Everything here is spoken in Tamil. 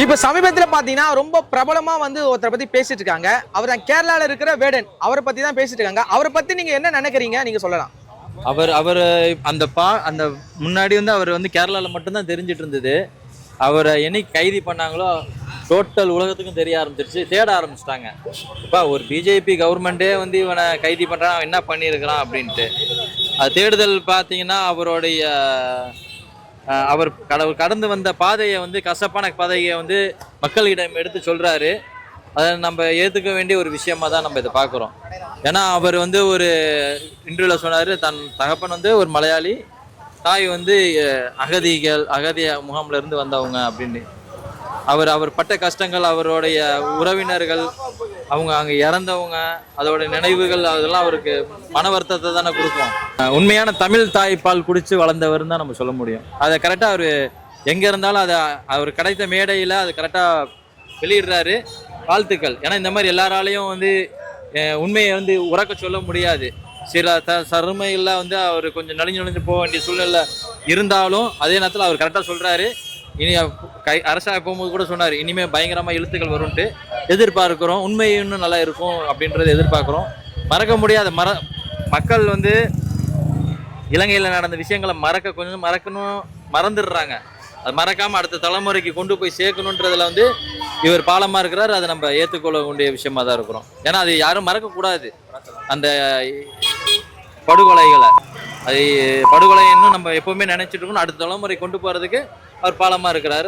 இப்ப சமீபத்துல பாத்தீங்கன்னா ரொம்ப பிரபலமா வந்து ஒருத்தரை பத்தி பேசிட்டு இருக்காங்க. அவர் தான் கேரளால இருக்கிற வேடன். அவரை பத்தி தான் பேசிட்டு இருக்காங்க. அவரை பத்தி நீங்க என்ன நினைக்கிறீங்க? நீங்க சொல்லலாம். அவர் அந்த முன்னாடி வந்து அவர் வந்து கேரளாவில் மட்டும்தான் தெரிஞ்சிட்டு இருந்தது. அவரை என்னைக்கு கைது பண்ணாங்களோ டோட்டல் உலகத்துக்கும் தெரிய ஆரம்பிச்சிருச்சு, தேட ஆரம்பிச்சிட்டாங்க. இப்போ ஒரு பிஜேபி கவர்மெண்ட்டே வந்து இவனை கைது பண்ணுறான், அவன் என்ன பண்ணியிருக்கிறான் அப்படின்ட்டு. அது தேடுதல் பார்த்தீங்கன்னா அவருடைய அவர் கடந்து வந்த பாதையை வந்து கசப்பான பாதையை வந்து மக்களிடம் எடுத்து சொல்கிறாரு. அதை நம்ம ஏற்றுக்க வேண்டிய ஒரு விஷயமா தான் நம்ம இதை பார்க்குறோம். ஏன்னா அவர் வந்து ஒரு இன்டர்வியூவில் சொன்னார், தன் தகப்பன் வந்து ஒரு மலையாளி, தாய் வந்து அகதிய முகாமில் இருந்து வந்தவங்க அப்படின்னு. அவர் பட்ட கஷ்டங்கள், அவருடைய உறவினர்கள், அவங்க அங்கே இறந்தவங்க, அதோட நினைவுகள், அதெல்லாம் அவருக்கு மன வருத்தத்தை தானே கொடுக்கும். உண்மையான தமிழ் தாய்ப்பால் குடித்து வளர்ந்தவர் தான் நம்ம சொல்ல முடியும். அதை கரெக்டாக அவர் எங்கே இருந்தாலும் அதை அவர் கிடைத்த மேடையில் அதை கரெக்டாக வெளியிடுறாரு. வாழ்த்துக்கள். ஏன்னா இந்த மாதிரி எல்லாராலையும் வந்து உண்மையை வந்து உறக்க சொல்ல முடியாது. சில சருமையில் வந்து அவர் கொஞ்சம் நலிஞ்சு போக வேண்டிய சூழ்நிலை இருந்தாலும் அதே நேரத்தில் அவர் கரெக்டாக சொல்கிறாரு. இனி அரசாங்க போகும்போது கூட சொன்னார், இனிமேல் பயங்கரமாக எழுத்துக்கள் வரும்ன்ட்டு எதிர்பார்க்குறோம். உண்மை இன்னும் நல்லா இருக்கும் அப்படின்றத எதிர்பார்க்குறோம். மறக்க முடியாத மக்கள் வந்து இலங்கையில் நடந்த விஷயங்களை மறந்துடுறாங்க. அது மறக்காமல் அடுத்த தலைமுறைக்கு கொண்டு போய் சேர்க்கணுன்றதுல வந்து இவர் பாலமாக இருக்கிறார். அதை நம்ம ஏற்றுக்கொள்ள வேண்டிய விஷயமா தான் இருக்கிறோம். ஏன்னா அது யாரும் மறக்கக்கூடாது. அந்த படுகொலைகளை அது படுகொலை இன்னும் நம்ம எப்பவுமே நினைச்சிட்டு இருக்கணும். அடுத்த தலைமுறை கொண்டு போகிறதுக்கு அவர் பாலமாக இருக்கிறாரு.